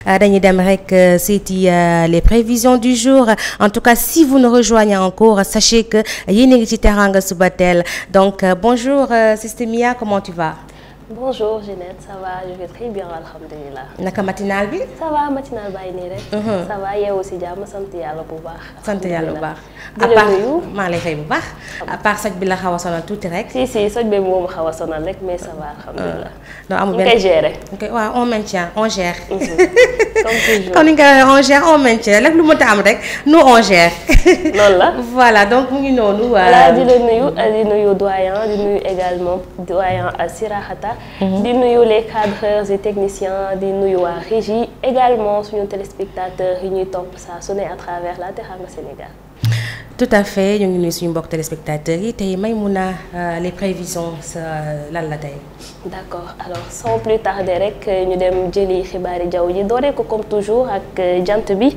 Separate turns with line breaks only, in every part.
dañuy dem rek seeti les prévisions du jour. En tout cas, si vous nous rejoignez encore, sachez que yéen a ngi ci Teranga Subatel. Donc bonjour Sister Mia, comment tu vas?
Bonjour Jeannette, ça va, je vais très bien, alhamdulillah.
Naka matinal bi?
Ça va, matinal bàyyi nii rek. Ça va, yeewu si jàmm, sant yàlla bu baax.
Sant yàlla bu baax.
di la nuyu
maa lay fay bu baax. à part soj bi la xaw a sonal tuuti rek.
si soj bi moom xaw a sonal rek mais ça va, alhamdulillah.
donc amul
benn ñu koy gérer.
waaw on maintient, on gère.
Comme toujours.
comme ni nga on gère, on maintient lépp lu mënta am rek nous on gère.
Loolu la.
Voilà donc mu ngi noonu.
Voilà di la nuyu doyen, di nuyu également doyen Sirahata. di nuyu les cadreurs et techniciens, di nuyu waa régie, également suñu téléspectateurs yi ñuy topp saa su ne à travers la Teranga Sénégal.
Tout à fait ñu ngi nuyu suñu mbokk téléspectateurs yi tey Maïmouna les prévisions lan la tey.
D'accord, alors sans plus tarder rek ñu dem jëli xibaari jaww ji dooree ko comme toujours ak jant bi.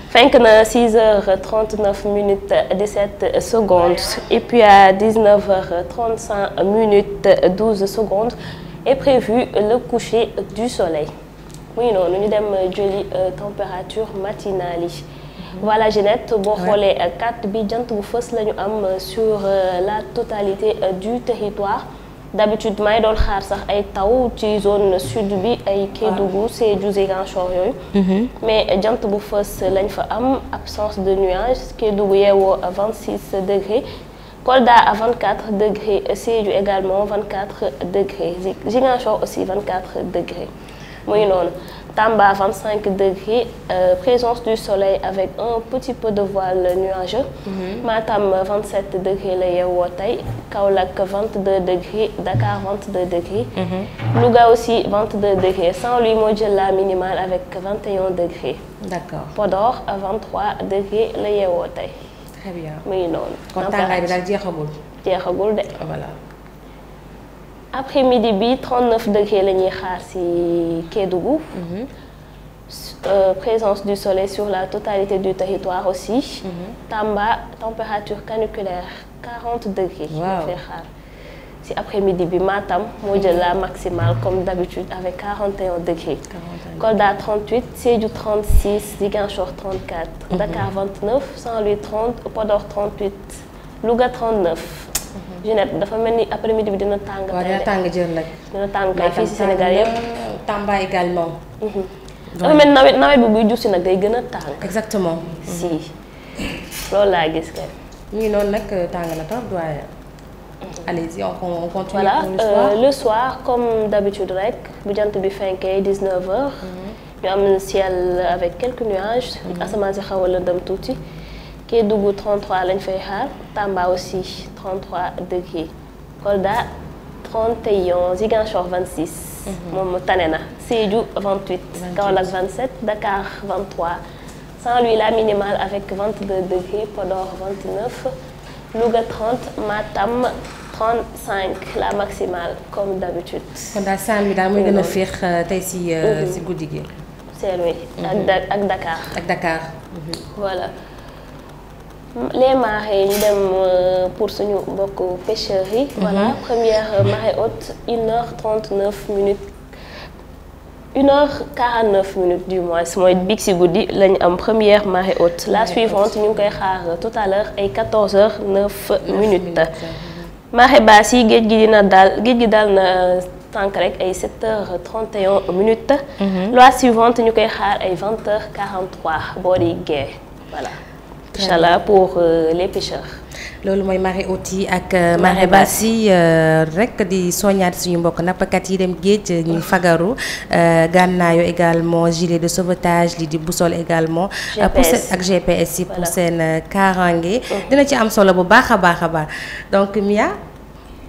Fenk na 6h39 minutes 17 secondes et puis à 19h35 minutes 12 secondes est prévu le coucher du soleil. Oui non, ñu dem jëli température matinale yi. Voilà Jeannette, boo xoolee carte bi jant bu fës la ñu am sur la totalité du territoire. D'habitude may doon xaar sax ay taw ci zone sud bi ay Kédougou, Sédhiou, Ziguinchor yooyu. Mais jant bu fës lañ fa am, absence de nuages. Kédougou yeewoo à 26 degrés. Kolda à 24 degrés, Sédhiou également 24 degrés. Ziguinchor aussi 24 degrés. Muy noonu. Tamba 25 degrés, présence du soleil avec un petit peu de voile nuageux. Matam 27 degrés la yeewoo tey, Kaolack 22 degrés, Dakar 22 degrés. Louga aussi 22 degrés, Saint-Louis moo jël la minimale avec 21 degrés.
D'accord.
Podor 23 degrés la yeewoo tey.
Très bien.
Muy noonu.
kon tàngaay bi daal jeexagul.
Jeexagul de.
Voilà.
Après-midi bi 39 degrés la ñuy xaar ci Kédougou. Présence du soleil sur la totalité du territoire aussi. Tamba température caniculaire 40 degrés.
Waaw.
Fay xaar ci après-midi bi Matam moo jël la maximale comme d'habitude avec 41 degrés. Kolda 38, Sédhiou 36, Ziguinchor 34, Dakar 29, Saint-Louis 30, Podor 38, Louga 39. Jeannette dafa mel ni après-midi bi dina tàng.
waaw dina tàng jël nag.
dina tàng kay fii ci Sénégal yëpp.
Tamba également.
dafa mel nawet bi buy jub si nag day gën a tàng.
Exactement.
si loolu laa gis kay.
ñu ngi noonu nag tàng na trop doyen. Allez-y on continue
voilà
pour le soir.
Le soir comme d'habitude rek bu jant bi fenkee 19h. ñu am ciel avec quelques nuages. asamaan si xaw a lëndëm tuuti. Kédougou 33 lañ fay xaar, Tamba aussi 33 degrés. Kolda 31, Ziguinchor 26. moom tane na. Sédhiou 28, Kaolack 27, Dakar 23. Saint-Louis la minimale avec 22 degrés, Podor 29, Louga 30, Matam 35 la maximale comme d'habitude.
kon daal Saint-Louis daal muy gën a féex tey si guddi gi.
Saint-Louis ak Dakar.
ak Dakar.
Voilà. Les marées ñu dem pour suñu mbokk pêcheurs yi. Voilà première marée haute 1h39 minutes 1h49 minutes du moins mooy big si guddi lañu am première marée haute. La suivante ñu ngi koy xaar tout à l'heure ay 14h09 minutes. Marée basse yi géej gi daal na tànk rek ay 7h31 minutes. La suivante ñu koy xaar ay 20h43 boori gee voilà. Inch'Allah pour les pêcheurs.
loolu mooy marée haute yi ak marée basse yi rek di soññaat suñu mbokk nappkat yi dem géej ñu fagaru gànnaayu également gilet de sauvetage li di boussole également. pour seen ak GPS yi pour seen kaaraange. dina ci am solo bu baax a baax a baax donc Mia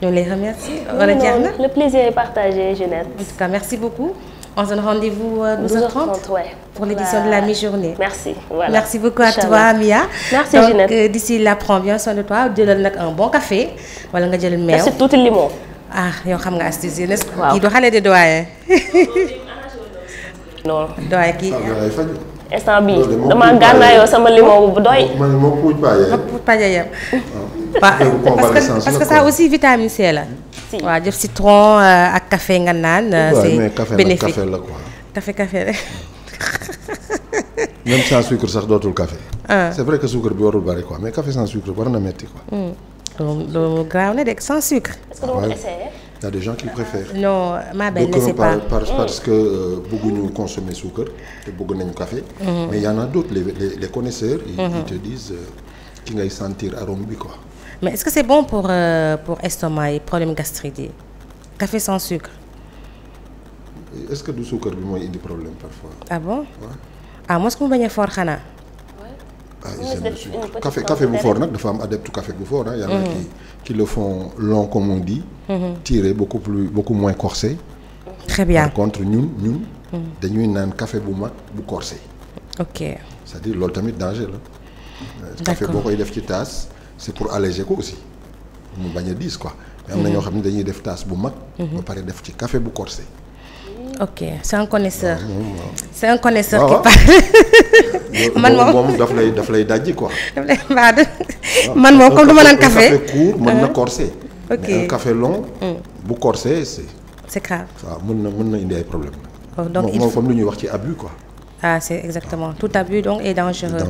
ñu lay remercier. wala jeex na
le plaisir est partagé Jeannette.
En tout cas merci beaucoup. On se donne rendez-vous 12h30
ouais.
pour l'édition de la mi-journée.
Merci. Voilà.
Merci beaucoup à toi Mia.
Merci
donc,
Jeannette.
D'ici là prends bien soin de toi jëlal nag un bon café wala nga jël meew.
Merci tuuti limon.
ah yow xam nga astuce yi n'est-ce
waaw
kii du xale de doyen.
non.
doyen kii.
instant bii dama gànnaayoo sama limon bu doy.
moo puuj
paja parce que ça aussi vitamine C la. waaw jëf citron ak café nga naan. c'est bénéfique
café la quoi.
café rek.
même sans sucre sax dootul café. C'est vrai que sucre bi warul bari quoi mais café sans sucre war na metti quoi.
loolu graaw na de sans sucre.
est-ce que doo ko essayer.
Il y a des gens qui préfèrent.
non ma belle ne sait pas.
Parce que bëgguñu consommer sucre te bëgg nañu café. mais il y en a d'autres les connaisseurs. Ils te disent ci ngay sentir arôme bi quoi.
mais est-ce que c'est bon pour estomac yi problème gastrique yi café sans sucre.
est-ce que du sucre bi mooy indi problème parfois.
ah bon.
Ouais.
ah mos ku mu bañ a fort xanaa.
Café bu fort nag dafa am adepte café bu fort y en a qui le font long comme on dit. tiré beaucoup moins corsé.
très bien
par contre ñun dañuy naan café bu mag bu corsé.
ok
c'est-à-dire loolu tamit danger la. café boo koy def ci tasse c'est pour alléger ko aussi mu bañ a diis quoi. mais am na ñoo xam ne dañuy def tasse bu mag. ba pare def ci café bu corsé.
ok c'est un connaisseur. c'est un connaisseur
qui
parle. man
moom daf lay dajji quoi.
man moom comme du ma naan café.
un café court mën na corsé.
ok
mais un café long. bu corsé
c'est grave.
waaw mën na indi ay problèmes.
donc il faut
comme lu ñuy wax ci abus quoi.
ah c'est exactement tout abus donc est dangereux.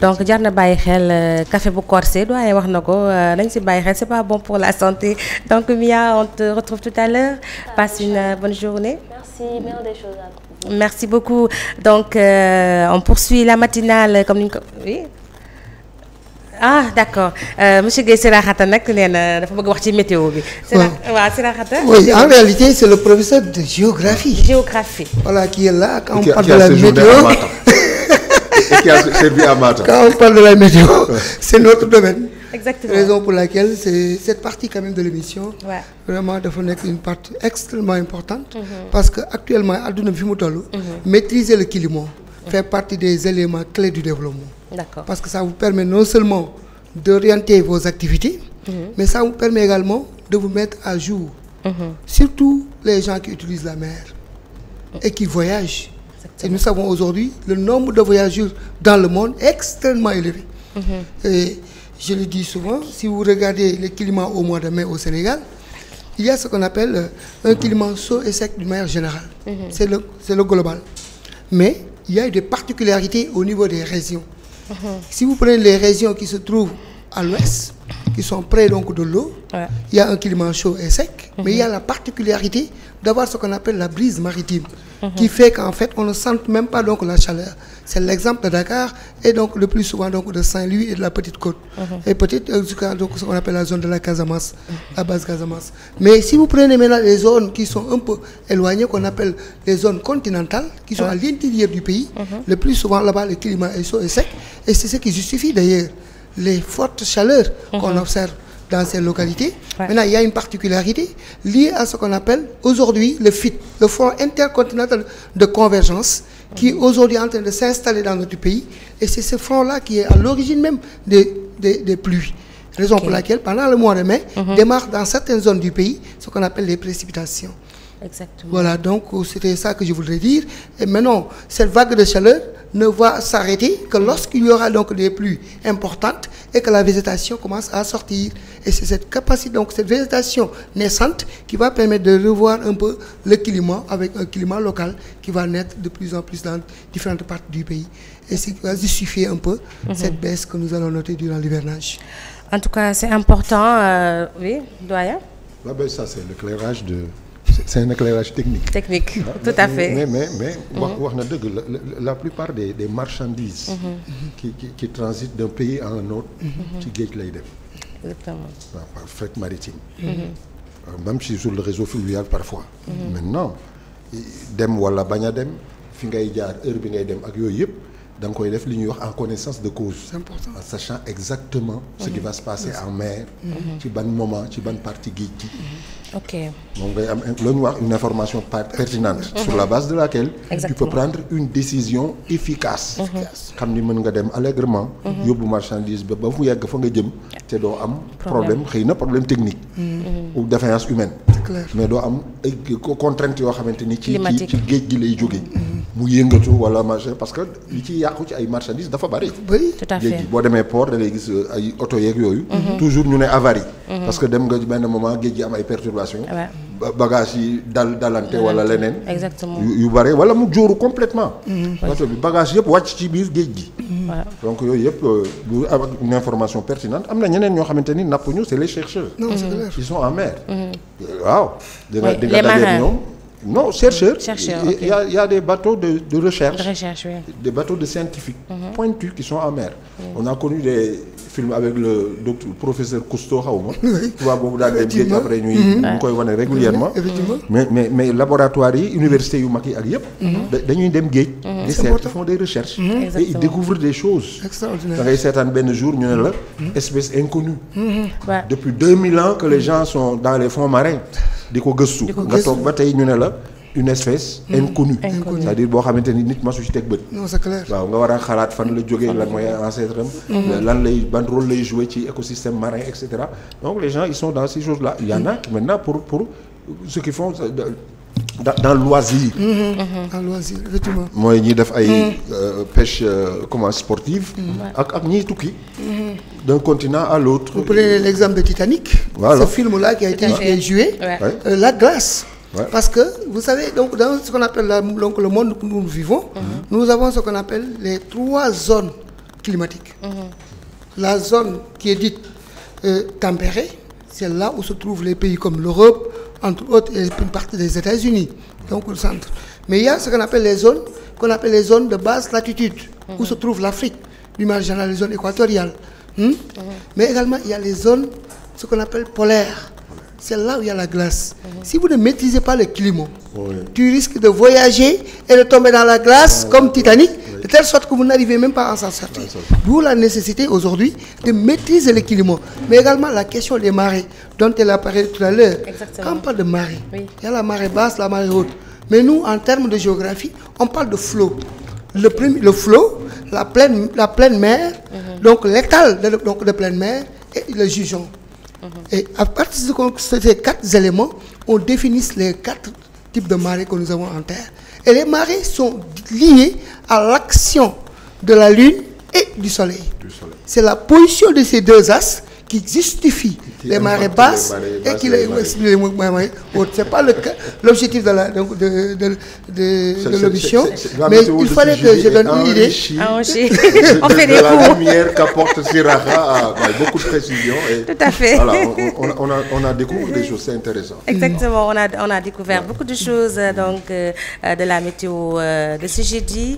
donc jar na bàyyi xel café bu corsé doyen wax na ko nañ si bàyyi xel c'est pas bon pour la santé donc Mia on te retrouve tout à l'heure passe une bonne journée.
merci meilleure des choses à vous.
merci beaucoup donc on poursuit la matinale comme ni ñu ko oui. ah d'accord monsieur Guèye Sirakhata nag nee na dafa bëgg wax ci météo bi. waaw Sirakhata.
oui en réalité c'est le professeur de géographie.
géographie.
voilà qui est là quand on parle
de
la météo
et qui a servi à Matam.
quand on parle de la météo c'est notre domaine.
exactement
raison pour laquelle c'est cette partie quand même de l'émission.
Ouais.
vraiment dafa nekk une partie extrêmement importante. parce que actuellement adduna bi fi mu toll. maîtriser le climat. fait partie des éléments clés du développement.
D'accord.
Parce que ça vous permet non seulement d'orienter vos activités, mais ça vous permet également de vous mettre à jour. Surtout les gens qui utilisent la mer et qui voyagent. Exactement. Et nous savons aujourd'hui le nombre de voyageurs dans le monde est extrêmement élevé. Et je le dis souvent, si vous regardez le climat au mois de mai au Sénégal, il y a ce qu'on appelle un climat chaud et sec d'une manière générale. C'est le global. Mais il y a des particularités au niveau des régions. Si vous prenez les régions qui se trouvent à l'ouest, qui sont près donc de l'eau, il y a un climat chaud et sec, mais il y a la particularité d'avoir ce qu'on appelle la brise maritime, qui fait qu'en fait on ne sent même pas donc la chaleur. C'est l'exemple de Dakar et donc le plus souvent donc de Saint-Louis et de la Petite Côte. Et peut-être donc ce qu'on appelle la zone de la Casamance, la base Casamance. Mais si vous prenez maintenant les zones qui sont un peu éloignées, qu'on appelle les zones continentales, qui sont à l'intérieur du pays, le plus souvent là-bas le climat est chaud et sec, et c'est ce qui justifie d'ailleurs les fortes chaleurs qu'on observe dans ces localités. Maintenant, il y a une particularité liée à ce qu'on appelle aujourd'hui le FIT, le Front intercontinental de convergence, qui est aujourd'hui en train de s'installer dans notre pays. Et c'est ce front-là qui est à l'origine même des pluies. Raison pour laquelle, pendant le mois de mai, démarrent dans certaines zones du pays ce qu'on appelle les précipitations.
Exactement.
Voilà, donc c'était ça que je voudrais dire. Et maintenant, cette vague de chaleur ne va s'arrêter que lorsqu'il y aura donc des pluies importantes et que la végétation commence à sortir. Et c'est cette capacité, donc cette végétation naissante qui va permettre de revoir un peu le climat avec un climat local qui va naître de plus en plus dans différentes parties du pays. Et ce qui va justifier un peu cette baisse que nous allons noter durant l'hivernage.
En tout cas, c'est important. Oui, doyen?
La baisse, ça c'est l'éclairage de... C'est un éclairage technique.
Technique, tout à fait.
Mais wax na dëgg la plupart des marchandises qui transitent d'un pays à un autre ci géej lay dem.
Exactement.
Par fret maritime. Même si sur le réseau fluvial parfois. Maintenant dem wala bañ a dem fi ngay jaar heure bi ngay dem ak yooyu yëpp da nga koy def li ñuy wax en connaissance de cause.
C'est important.
En sachant exactement ce qui va se passer en mer. ci ban moment ci ban partie géej gi.
Ok.
moom ngay am lu ñu wax une information pertinente. sur la base de laquelle. tu peux prendre une décision efficace. xam ni mën nga dem allègrement. yóbbu marchandise ba mu yegg fa nga jëm. te doo am problème xëy na problème technique. ou défaillance humaine.
C'est clair.
mais doo am ay contraintes yoo xamante ni. ci géej gi lay jóge mu yëngatu wala machin parce que li ci yàqu ci ay marchandises dafa bari.
Tout à fait.
géej gi boo demee port da ngay gis ay oto yeeg yooyu. toujours ñu ne avarie. parce que dem nga benn moment géej gi am ay perturbations. bagage yi dalante wala leneen.
exactement
yu bare wala mu jóoru complètement bateau bi bagage yëpp wàcc ci biir géej gi. donc yooyu yëpp bu am une information pertinente am na ñeneen ñoo xamante ni napp ñu c'est les chercheurs.
non c'est clair.
ils sont en mer. waaw di nga dajeeg ñoom. non chercheurs.
Ok.
Il y a des bateaux de recherche.
de recherche, oui.
Des bateaux de scientifiques pointus qui sont en mer. On a connu des films avec le professeur Cousteau xaw ma. tubaab boobu daal dem géej après ñuy ñu koy wane régulièrement. mais laboratoire yi université yu mag yi ak yëpp. dañuy dem géej. di seet ils font des recherches. et ils découvrent des choses.
extraordinaire.
da ngay seetaan benn jour ñu ne la espèce inconnue. depuis 2000 ans que les gens sont dans les fonds marins. di ko gëstu nga toog ba tey ñu ne la une espèce inconnue. c'est-à-dire boo xamante ni nit masu ci teg bët.
non c'est clair.
waaw nga war a xalaat fan la jógee lan mooy ancêtre am. lan lay ban rôle lay jouer ci écosystème marin et cetera donc les gens ils sont dans ces choses là il y en a maintenant pour ceux qui font dans le loisir.
en loisir effectivement.
mooy ñiy def ay pêche comment sportive. ak ñiy tukki. d'un continent à l'autre.
Vous prenez l'exemple de Titanic.
Voilà.
Ce film-là qui a été joué. La glace. Parce que vous savez donc dans ce qu'on appelle donc le monde où nous vivons. Nous avons ce qu'on appelle les 3 zones climatiques. La zone qui est dite tempérée, c'est là où se trouvent les pays comme l'Europe, entre autres, et une partie des États-Unis, donc le centre. Mais il y a ce qu'on appelle les zones de basse latitude, où se trouve l'Afrique, du marginal, les zones équatoriales. Mais également, il y a les zones, ce qu'on appelle polaires. C'est là où il y a la glace. Si vous ne maîtrisez pas le climat, tu risques de voyager et de tomber dans la glace comme Titanic, de telle sorte que vous n'arrivez même pas à s'en sortir. D'où la nécessité aujourd'hui de maîtriser le climat. Mais également la question des marées, dont elle a parlé tout à l'heure. Quand on parle de marée, il y a la marée basse, la marée haute. Mais nous, en termes de géographie, on parle de flot. Le flot, la pleine mer, donc l'étal de pleine mer et le jugeon. Et à partir de ces 4 éléments, on définit les 4 types de marées que nous avons en terre. Et les marées sont liées à l'action de la Lune et du Soleil. C'est la position de ces 2 astres qui justifie les marées basses et qui les marées hautes. C'est pas l'objectif de l'émission, mais il fallait que je donne une idée.
On fait des cours.
La lumière qu'apporte Siraha avec beaucoup de précision. Et
tout à fait.
Voilà, on a découvert des choses, c'est intéressant.
Exactement, on a découvert beaucoup de choses donc de la météo de ce jeudi.